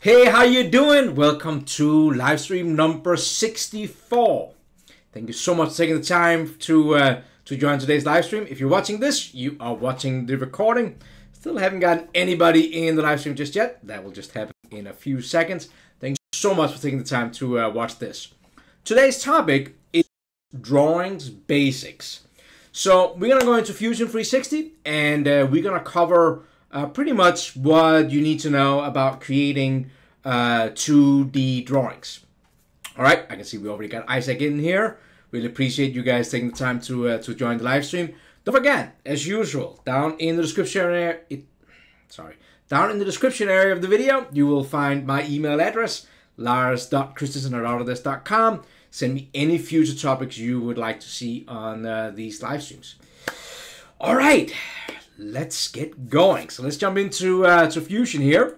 Hey, how you doing? Welcome to live stream number 64. Thank you so much for taking the time to join today's live stream. If you're watching this, you are watching the recording. Still haven't gotten anybody in the live stream just yet. That will just happen in a few seconds. Thank you so much for taking the time to watch this. Today's topic is drawings basics. So we're going to go into Fusion 360 and we're going to cover pretty much what you need to know about creating 2D drawings. All right, I can see we already got Isaac in here. Really appreciate you guys taking the time to join the live stream. Don't forget, as usual, down in the description area, down in the description area of the video, you will find my email address, lars.christensen@autodesk.com. Send me any future topics you would like to see on these live streams. All right. Let's get going. So let's jump into to Fusion here.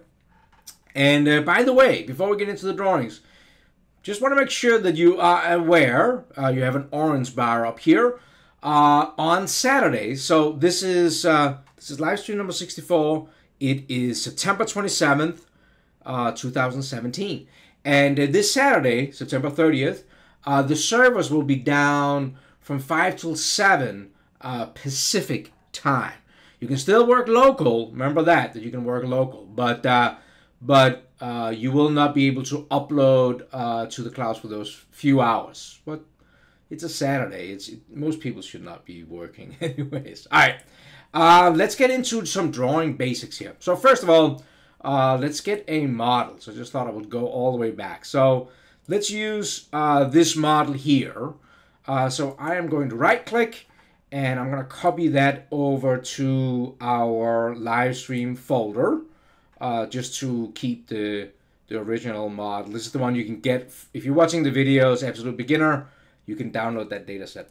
And by the way, before we get into the drawings, just want to make sure that you are aware, you have an orange bar up here on Saturday. So this is live stream number 64. It is September 27th, 2017. And this Saturday, September 30th, the servers will be down from 5 till 7 Pacific time. You can still work local. Remember that you can work local, but you will not be able to upload to the clouds for those few hours. But it's a Saturday. Most people should not be working anyways. All right, let's get into some drawing basics here. So first of all, let's get a model. So I just thought I would go all the way back. So let's use this model here. So I am going to right click. And I'm going to copy that over to our live stream folder just to keep the original model. This is the one you can get if you're watching the videos, Absolute Beginner. You can download that data set.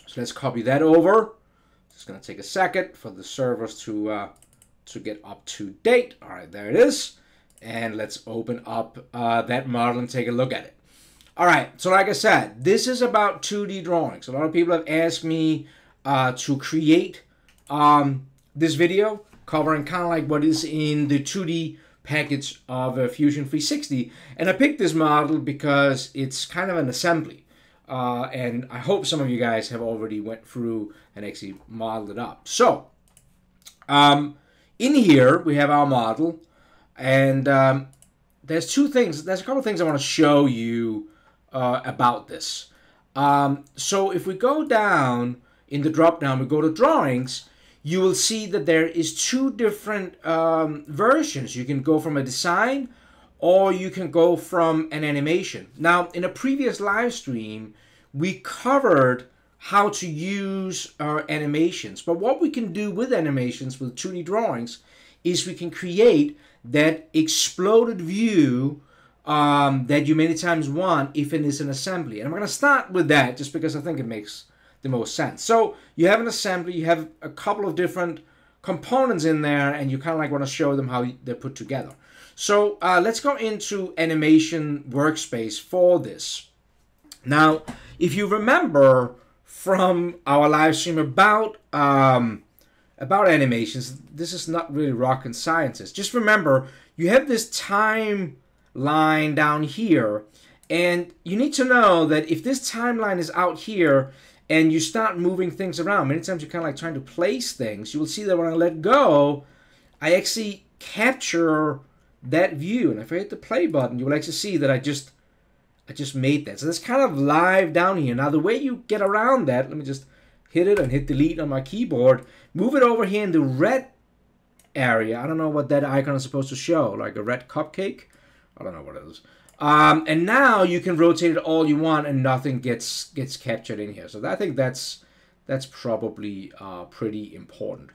So let's copy that over. It's going to take a second for the servers to get up to date. All right, there it is. And let's open up that model and take a look at it. All right, so like I said, this is about 2D drawings. A lot of people have asked me to create this video covering kind of like what is in the 2D package of Fusion 360. And I picked this model because it's kind of an assembly. And I hope some of you guys have already went through and actually modeled it up. So in here, we have our model. And there's a couple of things I want to show you about this. So if we go down in the drop down, we go to drawings, you will see that there is two different versions. You can go from a design or you can go from an animation. Now in a previous live stream we covered how to use our animations, but what we can do with animations with 2D drawings is we can create that exploded view that you many times want if it is an assembly. And I'm going to start with that just because I think it makes the most sense. So you have an assembly, you have a couple of different components in there, and you kind of like want to show them how they're put together. So let's go into animation workspace for this. Now, if you remember from our live stream about animations, this is not really rocket science. Just remember, you have this time line down here, and you need to know that if this timeline is out here and you start moving things around, many times you're kind of like trying to place things, you will see that when I let go, I actually capture that view, and if I hit the play button, you will actually see that I just made that. So that's kind of live down here. Now the way you get around that, let me just hit it and hit delete on my keyboard, move it over here in the red area. I don't know what that icon is supposed to show, like a red cupcake. I don't know what it is. And now you can rotate it all you want and nothing gets captured in here. So I think that's probably pretty important.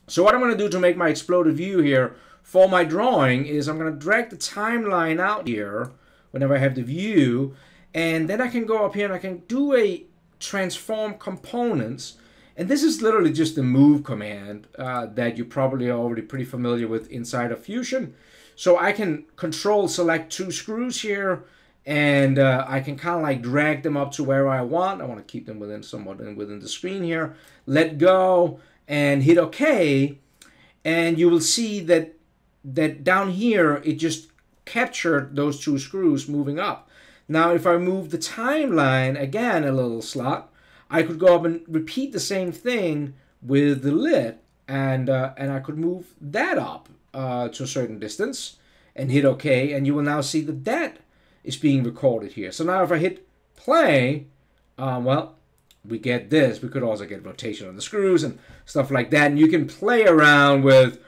So what I'm going to do to make my exploded view here for my drawing is I'm going to drag the timeline out here whenever I have the view. And then I can go up here and I can do a transform components. And this is literally just the move command that you probably are already pretty familiar with inside of Fusion. So I can control select two screws here, and I can kind of like drag them up to where I want. I want to keep them somewhat within the screen here. Let go and hit OK, and you will see that down here it just captured those two screws moving up. Now, if I move the timeline again a little slot, I could go up and repeat the same thing with the lid, and I could move that up to a certain distance and hit OK, and you will now see that that is being recorded here. So now if I hit play, well, we get this. We could also get rotation on the screws and stuff like that, and you can play around with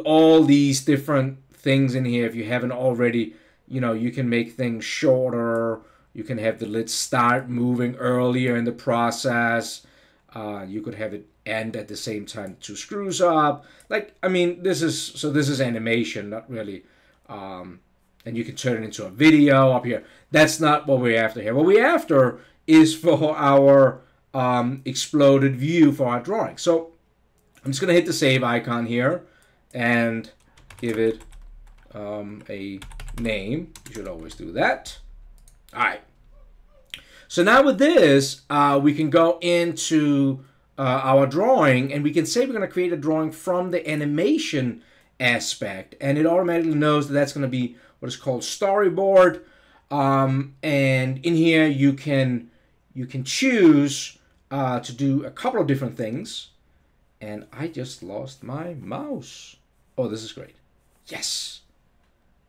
all these different things in here. If you haven't already, you know, you can make things shorter. You can have the lid start moving earlier in the process. You could have it end at the same time, two screws up. Like, I mean, this is animation, not really. And you can turn it into a video up here. That's not what we're after here. What we're after is for our exploded view for our drawing. So I'm just going to hit the save icon here and give it a name. You should always do that. All right. So now with this, we can go into our drawing, and we can say we're going to create a drawing from the animation aspect, and it automatically knows that that's going to be what is called storyboard. And in here, you can choose to do a couple of different things. And I just lost my mouse. Oh, this is great. Yes.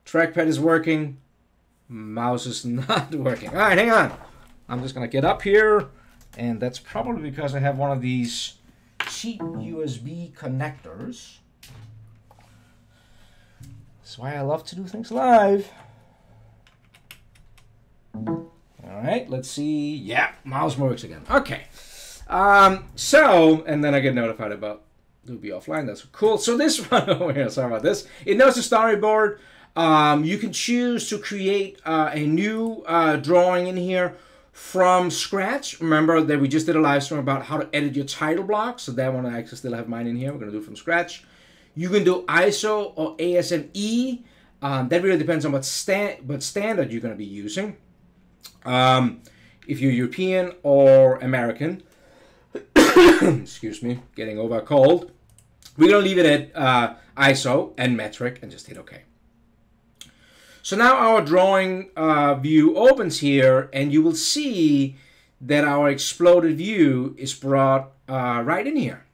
Trackpad is working. Mouse is not working. All right, hang on. I'm just going to get up here. And that's probably because I have one of these cheap USB connectors. That's why I love to do things live. All right, let's see. Yeah, mouse works again. Okay. So, and then I get notified about it'll be offline. That's cool. So this one over here, sorry about this. It knows the storyboard. You can choose to create a new drawing in here from scratch. Remember that we just did a live stream about how to edit your title block. So that one I actually still have mine in here. We're going to do it from scratch. You can do ISO or ASME. That really depends on what standard you're going to be using. If you're European or American, excuse me, getting over a cold, we're going to leave it at ISO and metric and just hit OK. So now our drawing view opens here, and you will see that our exploded view is brought right in here.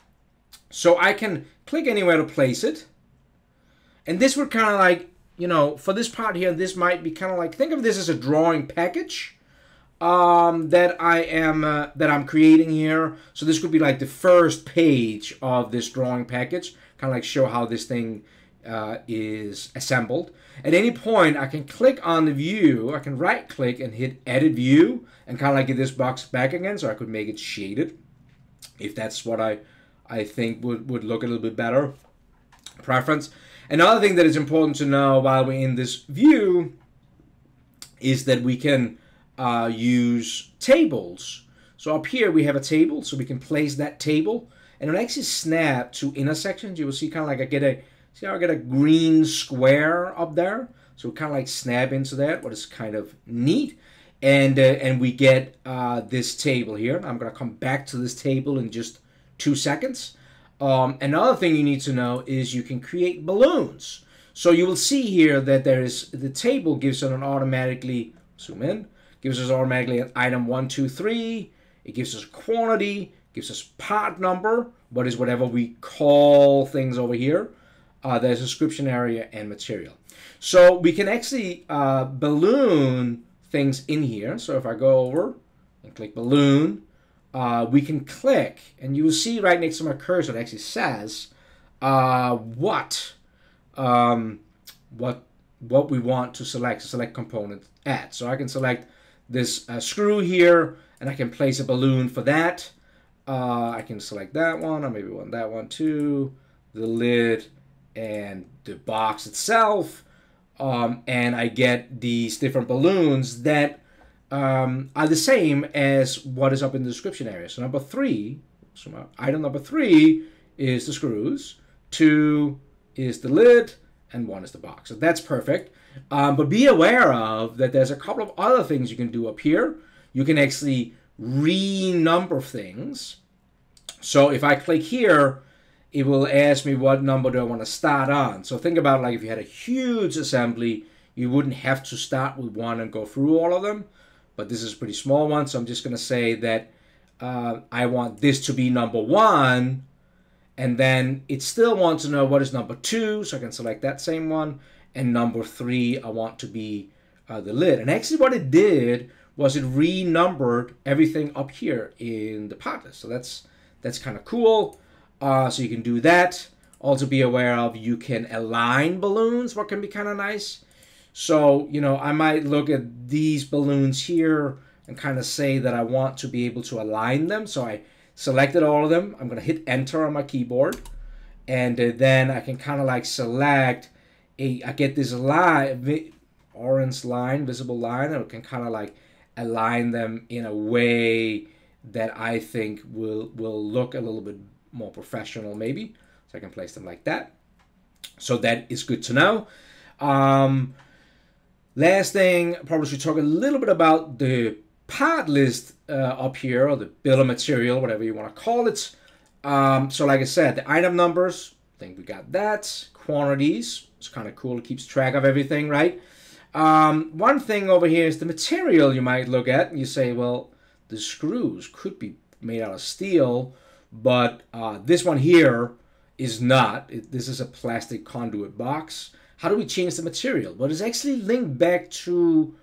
So I can click anywhere to place it. And this would kind of like, you know, for this part here, this might be kind of like, think of this as a drawing package that I'm creating here. So this could be like the first page of this drawing package, kind of like show how this thing is assembled. At any point, I can click on the view. I can right click and hit edit view and kind of like get this box back again, so I could make it shaded if that's what I think would look a little bit better. Preference. Another thing that is important to know while we're in this view is that we can use tables. So up here we have a table, so we can place that table, and it'll actually snap to intersections. You will see kind of like see how I get a green square up there? So we kind of like snap into that, what is kind of neat. And we get this table here. I'm going to come back to this table in just 2 seconds. Another thing you need to know is you can create balloons. So you will see here that the table gives us an automatically, zoom in, gives us automatically an item 1, 2, 3. It gives us quantity, gives us part number, what is whatever we call things over here. There's a description area and material. So we can actually balloon things in here. So if I go over and click balloon, we can click, and you will see right next to my cursor it actually says what we want to select component add. So I can select this screw here, and I can place a balloon for that. I can select that one, or maybe that one too, the lid, and the box itself, and I get these different balloons that are the same as what is up in the description area. So number 3, so item number 3 is the screws, 2 is the lid, and 1 is the box. So that's perfect. But be aware of that there's a couple of other things you can do up here. You can actually renumber things. So if I click here, it will ask me what number do I want to start on. So think about like if you had a huge assembly, You wouldn't have to start with one and go through all of them, but this is a pretty small one, so I'm just going to say that I want this to be number 1, and then it still wants to know what is number 2, so I can select that same one, and number 3 I want to be the lid. And actually what it did was it renumbered everything up here in the part list, so that's kind of cool. So you can do that. Also be aware of you can align balloons, what can be kind of nice. So, you know, I might look at these balloons here and kind of say that I want to be able to align them. So I selected all of them. I'm going to hit enter on my keyboard. And then I can kind of like select I get this line, orange line, visible line, and I can kind of like align them in a way that I think will look a little bit more professional maybe. So I can place them like that. So that is good to know. Last thing, probably should talk a little bit about the part list up here, or the bill of material, whatever you want to call it. So like I said, the item numbers, I think we got that. Quantities, it's kind of cool, it keeps track of everything, right? One thing over here is the material you might look at, and you say, well, the screws could be made out of steel, but this one here is not. This is a plastic conduit box. How do we change the material? Well, it's actually linked back to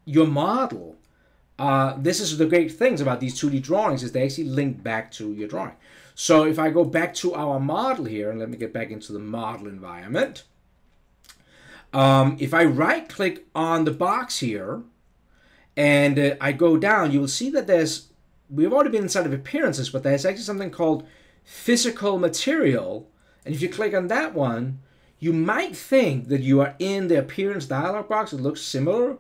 your model. This is the great things about these 2D drawings, is they actually link back to your drawing. So if I go back to our model here, and let me get back into the model environment. If I right click on the box here and I go down, you will see that we've already been inside of appearances, but there's actually something called physical material. And if you click on that one, you might think that you are in the appearance dialog box. It looks similar,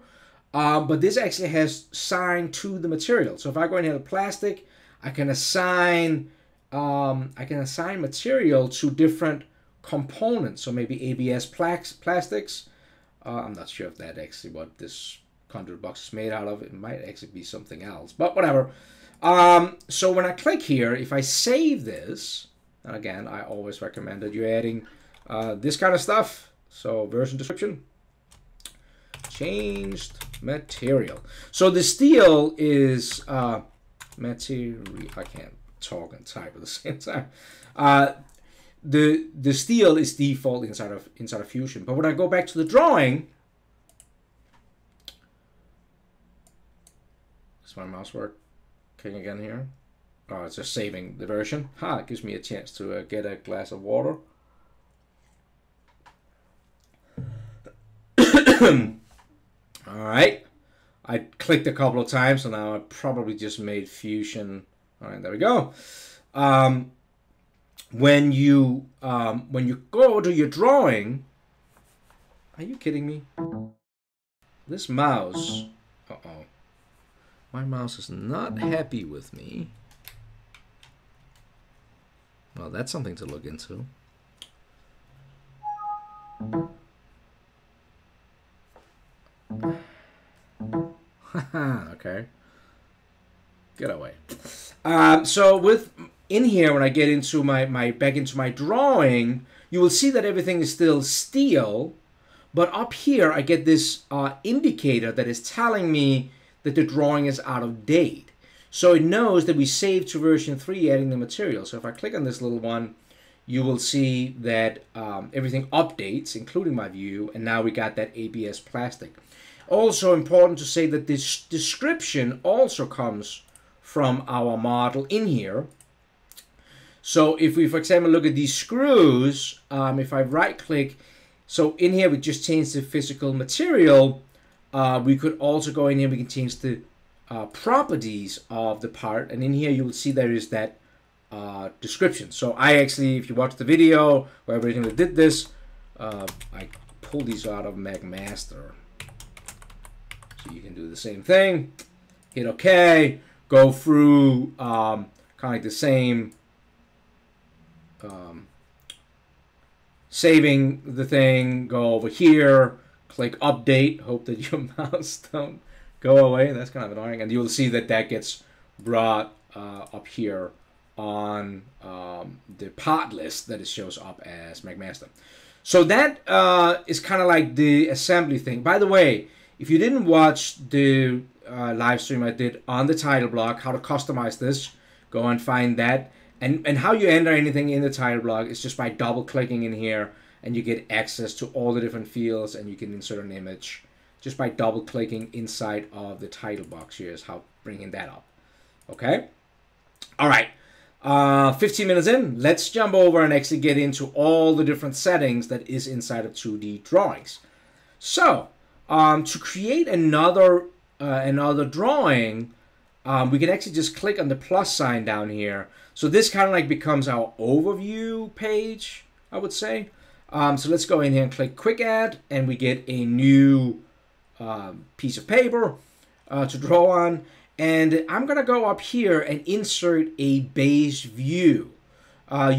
but this actually has signed to the material. So if I go in here to plastic, I can assign material to different components. So maybe ABS plastics. I'm not sure if that's actually what this conduit box is made out of. It might actually be something else, but whatever. So when I click here, if I save this, and again, I always recommend that you're adding this kind of stuff. So version description, changed material. So the steel is material. I can't talk and type at the same time. The steel is default inside of Fusion. But when I go back to the drawing, does my mouse work? Okay, again here. Oh, it's just saving the version. It gives me a chance to get a glass of water. All right, I clicked a couple of times, so now I probably just made Fusion. All right, there we go. When you go to your drawing, are you kidding me? This mouse, my mouse is not happy with me. Well, that's something to look into. Okay, get away. So in here, when I get into back into my drawing, you will see that everything is still steel, but up here I get this indicator that is telling me that the drawing is out of date. So it knows that we saved to version 3 adding the material. So if I click on this little one, you will see that everything updates, including my view, and now we got that ABS plastic. Also important to say that this description also comes from our model in here. So if we, for example, look at these screws, if I right click, so in here we just changed the physical material. We could also go in here, we can change the properties of the part, and in here you will see there is that description. So I actually, if you watch the video where I originally did this, I pulled these out of MagMaster. So you can do the same thing, hit OK, go through kind of like the same, saving the thing, go over here, click update, hope that your mouse don't go away. That's kind of annoying, and you'll see that that gets brought up here on the part list that it shows up as MagMaster. So that is kind of like the assembly thing. By the way, if you didn't watch the live stream I did on the title block, how to customize this, go and find that. And how you enter anything in the title block is just by double clicking in here, and you get access to all the different fields, and you can insert an image just by double clicking inside of the title box. Here is how bringing that up. Okay. All right. 15 minutes in, let's jump over and actually get into all the different settings that is inside of 2D drawings. So to create another drawing, we can actually just click on the plus sign down here. So this kind of like becomes our overview page, I would say. So let's go in here and click quick add, and we get a new piece of paper to draw on. And I'm going to go up here and insert a base view. That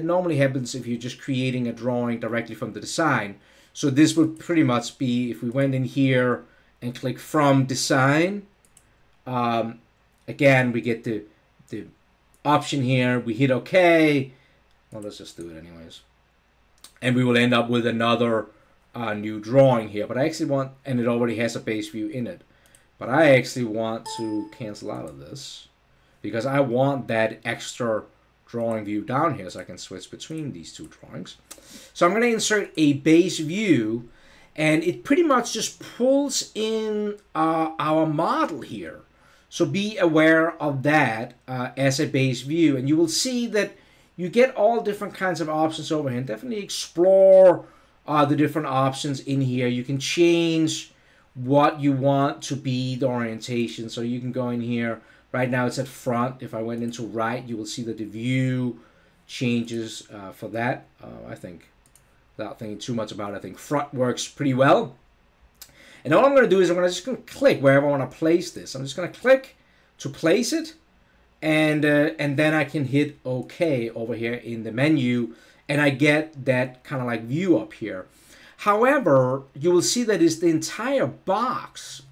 normally happens if you're just creating a drawing directly from the design. So this would pretty much be if we went in here and click from design. Again, we get the option here. We hit OK. Well, let's just do it anyways. And we will end up with another new drawing here. But I actually want, and it already has a base view in it. But I actually want to cancel out of this because I want that extra drawing view down here so I can switch between these two drawings. So I'm going to insert a base view, and it pretty much just pulls in our model here. So be aware of that as a base view, and you will see that you get all different kinds of options over here. And definitely explore the different options in here. You can change what you want to be the orientation. So you can go in here. Right now it's at front. If I went into right, you will see that the view changes for that. I think, without thinking too much about it, I think front works pretty well. And all I'm going to do is I'm just going to click wherever I want to place this. I'm just going to click to place it, and then I can hit OK over here in the menu, and I get that kind of like view up here. However, you will see that it's the entire box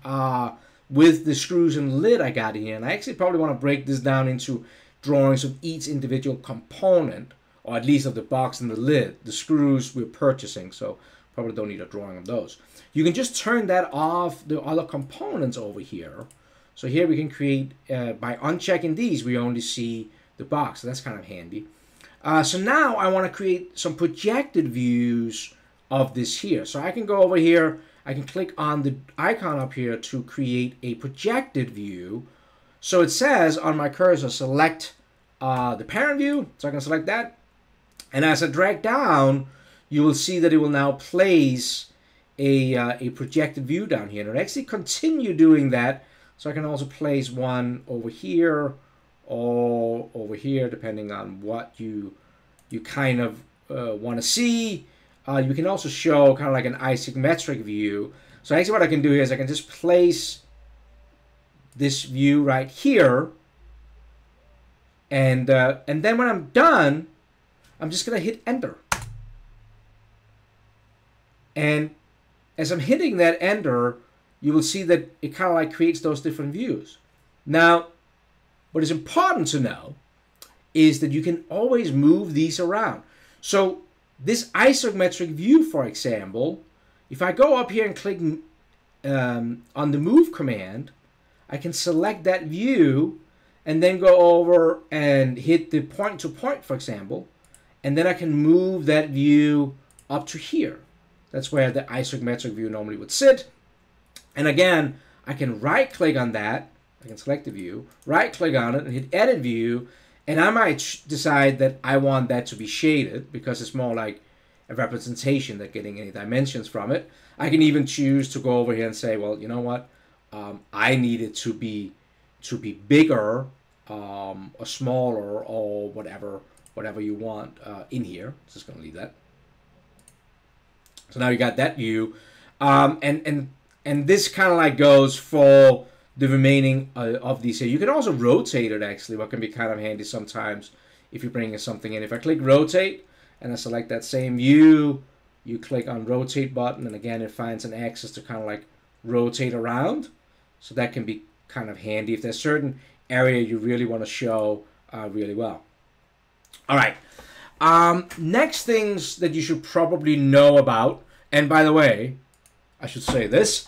with the screws and lid I got here. And I actually probably want to break this down into drawings of each individual component, or at least of the box and the lid. The screws we're purchasing, so probably don't need a drawing of those. You can just turn that off the other components over here. So here we can create, by unchecking these, we only see the box. So that's kind of handy. So now I want to create some projected views of this here. So I can go over here, I can click on the icon up here to create a projected view. So it says on my cursor, select the parent view. So I can select that. And as I drag down, you will see that it will now place a projected view down here. And it'll actually continue doing that. So I can also place one over here or over here, depending on what you kind of want to see. You can also show kind of like an isometric view. So actually what I can do here is I can just place this view right here. And then when I'm done, I'm just going to hit enter. And as I'm hitting that enter, you will see that it kind of like creates those different views. Now, what is important to know is that you can always move these around. So this isometric view, for example, if I go up here and click on the move command, I can select that view and then go over and hit the point to point, for example, and then I can move that view up to here. That's where the isometric view normally would sit. And again, I can right click on that. I can select the view, right click on it and hit edit view. And I might decide that I want that to be shaded because it's more like a representation than getting any dimensions from it. I can even choose to go over here and say, well, you know what? I need it to be bigger or smaller or whatever you want in here. Just going to leave that. So now you got that view. And this kind of like goes for the remaining of these here. You can also rotate it actually, what can be kind of handy sometimes if you're bringing something in. If I click rotate and I select that same view, you click on rotate button and again it finds an axis to kind of like rotate around. So that can be kind of handy if there's certain area you really want to show really well. All right. Next things that you should probably know about, and by the way, I should say this.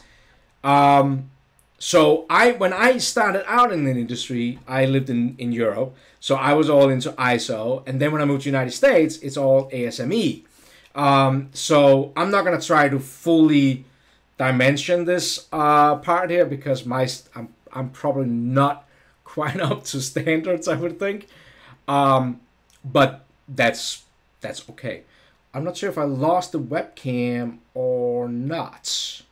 So when I started out in the industry, I lived in Europe, so I was all into ISO, and then when I moved to the United States, it's all ASME. So I'm not gonna try to fully dimension this part here because I'm probably not quite up to standards, I would think. But that's okay. I'm not sure if I lost the webcam or not.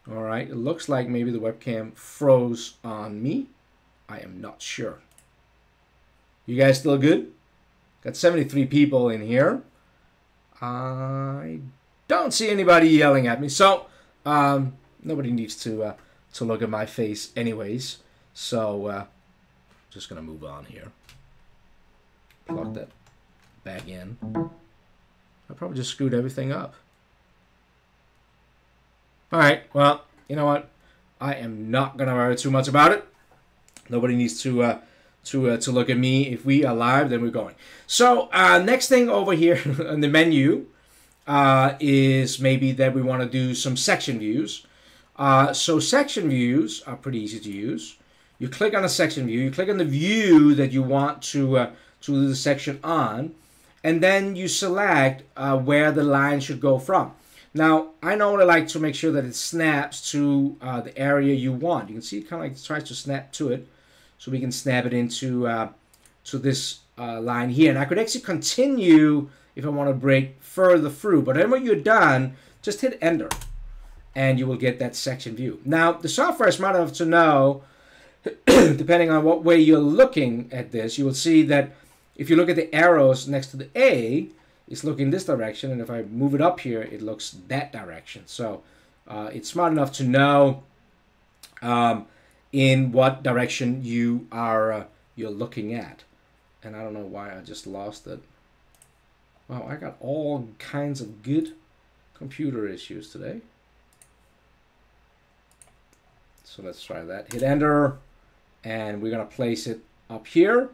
All right, it looks like maybe the webcam froze on me. I am not sure. You guys still good? Got 73 people in here. I don't see anybody yelling at me, so nobody needs to look at my face anyways. So just gonna move on here. Plug that back in. I probably just screwed everything up. All right, well, you know what? I am not gonna worry too much about it. Nobody needs to look at me. If we are live, then we're going. So next thing over here on the menu is maybe that we want to do some section views. So section views are pretty easy to use. You click on a section view. You click on the view that you want to do the section on, and then you select where the line should go from. Now, I normally like to make sure that it snaps to the area you want. You can see it kind of like tries to snap to it. So we can snap it into to this line here. And I could actually continue if I want to break further through. But then when you're done, just hit enter. And you will get that section view. Now, the software is smart enough to know, depending on what way you're looking at this, you will see that if you look at the arrows next to the A, it's looking this direction, and if I move it up here, it looks that direction. So it's smart enough to know in what direction you are you're looking at. And I don't know why I just lost it. Wow, I got all kinds of good computer issues today. So let's try that. Hit enter, and we're gonna place it up here.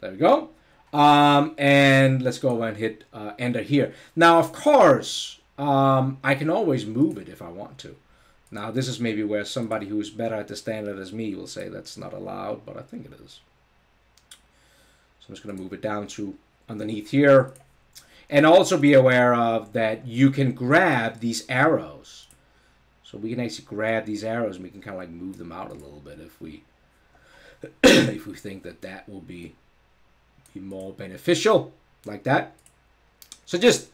There we go. And let's go and hit enter here. Now, of course, I can always move it if I want to. Now, this is maybe where somebody who's better at the standard as me will say that's not allowed, but I think it is. So I'm just going to move it down to underneath here. And also be aware of that you can grab these arrows. So we can actually grab these arrows and we can kind of like move them out a little bit if we if we think that that will be more beneficial, like that. So just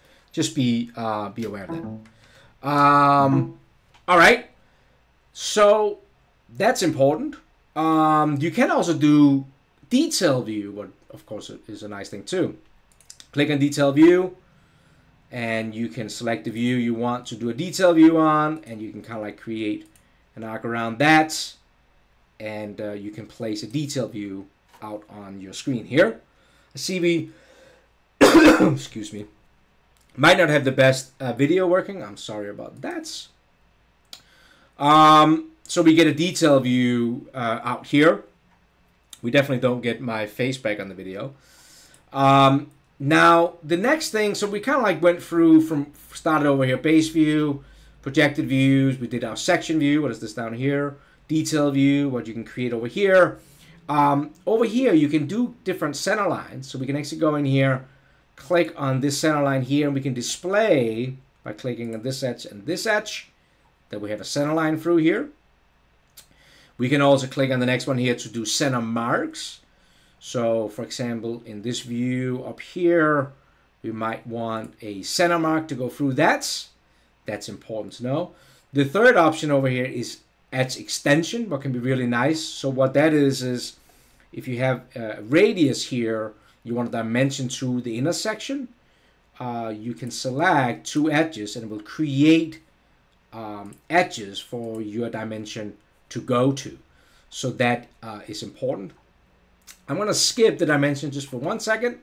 be aware of that. All right, so that's important. You can also do detail view, but of course it is a nice thing too. Click on detail view, and you can select the view you want to do a detail view on, and you can kind of like create an arc around that, and you can place a detail view out on your screen here. I see we, excuse me, might not have the best video working. I'm sorry about that. So we get a detail view out here. We definitely don't get my face back on the video. Now, the next thing, so we kind of like went through started over here, base view, projected views. We did our section view. What is this down here? Detail view, what you can create over here. Over here, you can do different center lines. So we can actually go in here, click on this center line here, and we can display by clicking on this edge and this edge that we have a center line through here. We can also click on the next one here to do center marks. So, for example, in this view up here, we might want a center mark to go through that. That's important to know. The third option over here is edge extension, what can be really nice. So what that is if you have a radius here, you want to dimension to the intersection, you can select two edges and it will create edges for your dimension to go to. So that is important. I'm going to skip the dimension just for 1 second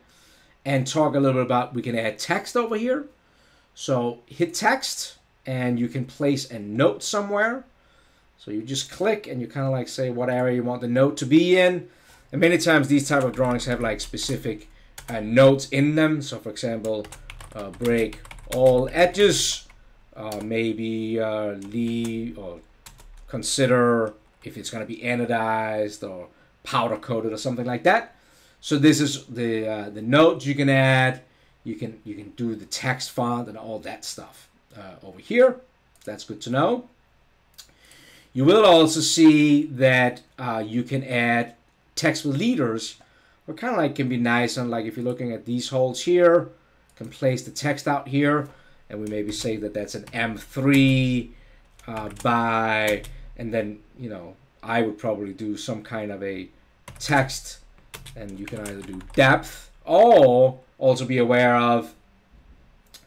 and talk a little bit about, we can add text over here. So hit text and you can place a note somewhere. So you just click and you kind of like say what area you want the note to be in. And many times these type of drawings have like specific notes in them. So for example, break all edges, maybe leave or consider if it's going to be anodized or powder coated or something like that. So this is the notes you can add. You can do the text font and all that stuff over here. That's good to know. You will also see that you can add text with leaders, or kind of like can be nice on, like if you're looking at these holes here, can place the text out here, and we maybe say that that's an M3 by, and then you know I would probably do some kind of a text, and you can either do depth or also be aware of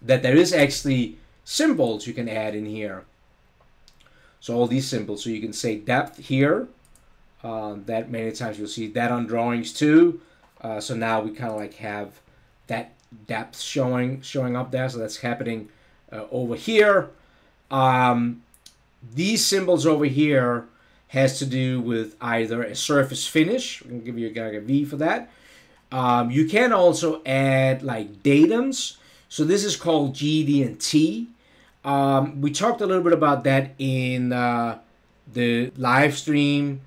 that there is actually symbols you can add in here. So all these symbols, so you can say depth here. That many times you'll see that on drawings too. So now we kind of like have that depth showing up there. So that's happening over here. These symbols over here has to do with either a surface finish. We can give you a V for that. You can also add like datums. So this is called GD and T. We talked a little bit about that in the live stream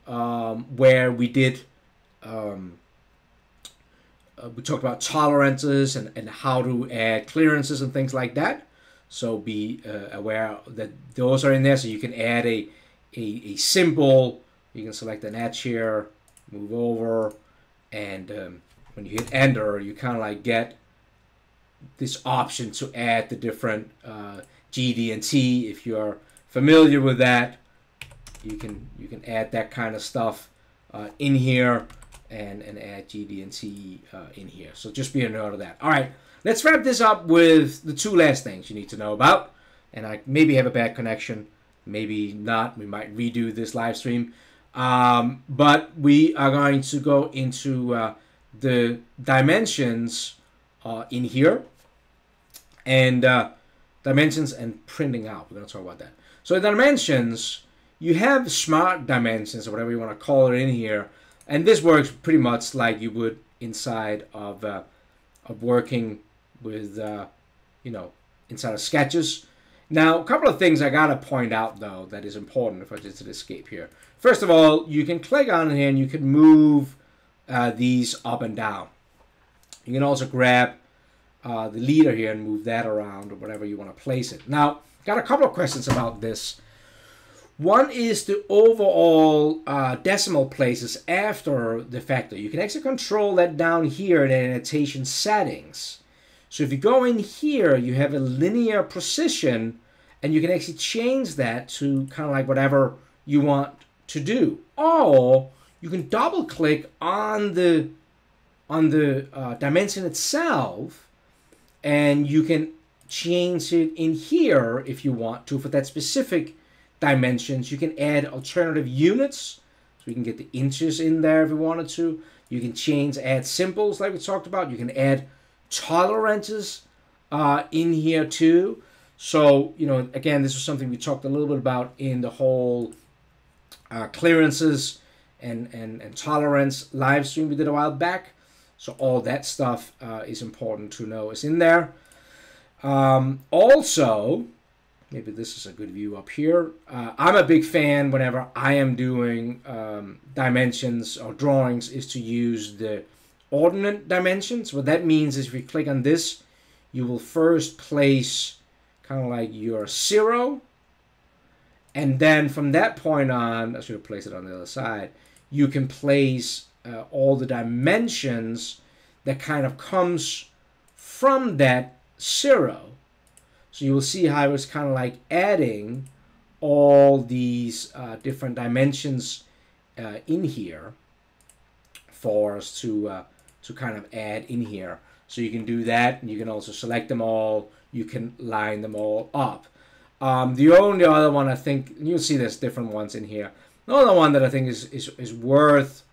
where we did we talked about tolerances and how to add clearances and things like that. So be aware that those are in there. So you can add a symbol. You can select an edge here, move over, and when you hit enter, you kind of like get this option to add the different GD and T. If you're familiar with that, you can add that kind of stuff in here and add GD and T in here. So just be a note of that. All right, let's wrap this up with the two last things you need to know about. And I maybe have a bad connection, maybe not. We might redo this live stream. But we are going to go into the dimensions in here. And dimensions and printing out. We're going to talk about that. So dimensions, you have smart dimensions or whatever you want to call it in here. And this works pretty much like you would inside of working with, you know, inside of sketches. Now, a couple of things I got to point out, though, that is important if I just hit escape here. First of all, you can click on here and you can move these up and down. You can also grab the leader here and move that around or whatever you want to place it. Now, got a couple of questions about this. One is the overall decimal places after the factor. You can actually control that down here in the annotation settings. So if you go in here, you have a linear precision, and you can actually change that to kind of like whatever you want to do. Or you can double click on the dimension itself, and you can change it in here if you want to for that specific dimensions. You can add alternative units, so you can get the inches in there if you wanted to. You can add symbols like we talked about. You can add tolerances in here too. So, you know, again, this is something we talked a little bit about in the whole clearances and tolerance live stream we did a while back. So all that stuff is important to know is in there. Also, maybe this is a good view up here. I'm a big fan whenever I am doing dimensions or drawings is to use the ordinate dimensions. What that means is if you click on this, you will first place kind of like your 0. And then from that point on, I should have placed it on the other side, you can place all the dimensions that kind of comes from that 0. So you will see how it's kind of like adding all these different dimensions in here for us to kind of add in here. So you can do that, and you can also select them all. You can line them all up. The only other one I think, you'll see there's different ones in here. The other one that I think is worth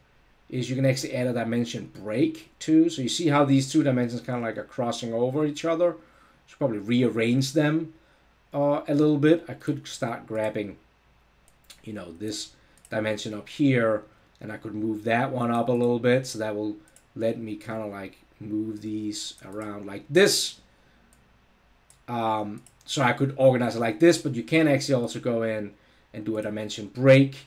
is you can actually add a dimension break too. So you see how these two dimensions kind of like are crossing over each other. Should probably rearrange them a little bit. I could start grabbing, you know, this dimension up here, and I could move that one up a little bit. So that will let me kind of like move these around like this. So I could organize it like this, but you can actually also go in and do a dimension break,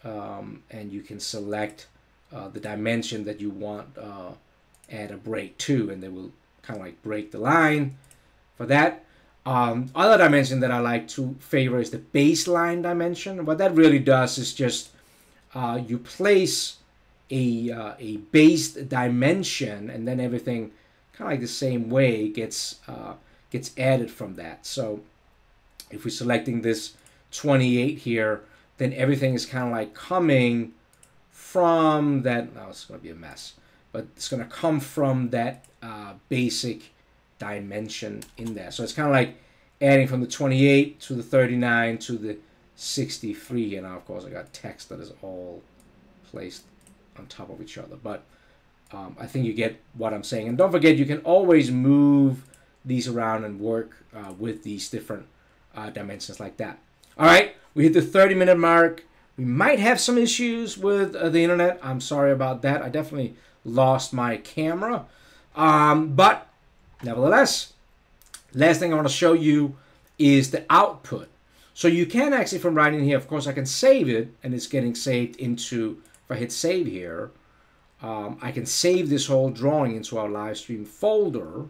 and you can select the dimension that you want add a break to, and they will kind of like break the line for that. Other dimension that I like to favor is the baseline dimension. What that really does is just you place a based dimension, and then everything kind of like the same way gets added from that. So if we're selecting this 28 here, then everything is kind of like coming from that. Now it's going to be a mess, but it's going to come from that basic dimension in there. So it's kind of like adding from the 28 to the 39 to the 63. And now, of course, I got text that is all placed on top of each other. But I think you get what I'm saying. And don't forget, you can always move these around and work with these different dimensions like that. All right, we hit the 30-minute mark. We might have some issues with the internet. I'm sorry about that. I definitely lost my camera. But nevertheless, last thing I want to show you is the output. So you can actually, from right in here, of course, I can save it, and it's getting saved into, if I hit save here, I can save this whole drawing into our live stream folder.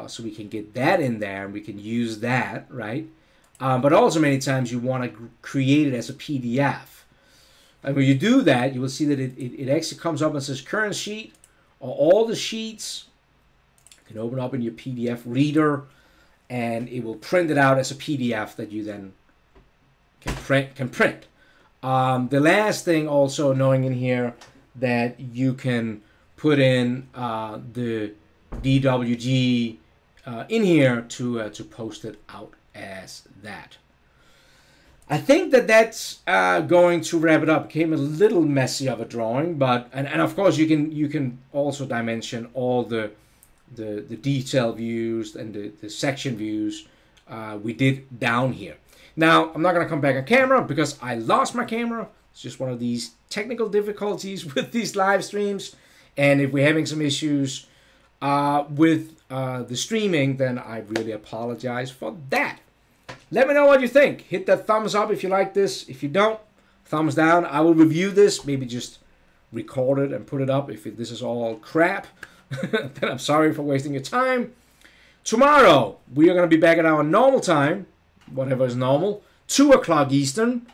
So we can get that in there, and we can use that, right? But also many times you want to create it as a PDF. And when you do that, you will see that it actually comes up and says current sheet, or all the sheets. You can open up in your PDF reader, and it will print it out as a PDF that you then can print. The last thing also, knowing in here that you can put in the DWG in here to post it out as that. I think that that's going to wrap it up. It became a little messy of a drawing, but and of course you can also dimension all the detail views and the section views we did down here. Now I'm not going to come back on camera because I lost my camera. It's just one of these technical difficulties with these live streams, and if we're having some issues with the streaming, then I really apologize for that. Let me know what you think. Hit that thumbs up if you like this. If you don't, thumbs down. I will review this, maybe just record it and put it up. If this is all crap, then I'm sorry for wasting your time. Tomorrow, we are going to be back at our normal time, whatever is normal, 2 o'clock Eastern.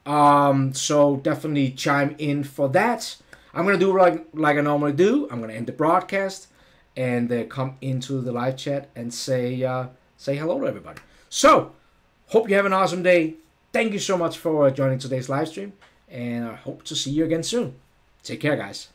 So definitely chime in for that. I'm going to do like I normally do. I'm going to end the broadcast and come into the live chat and say hello to everybody. So, hope you have an awesome day. Thank you so much for joining today's live stream, and I hope to see you again soon. Take care, guys.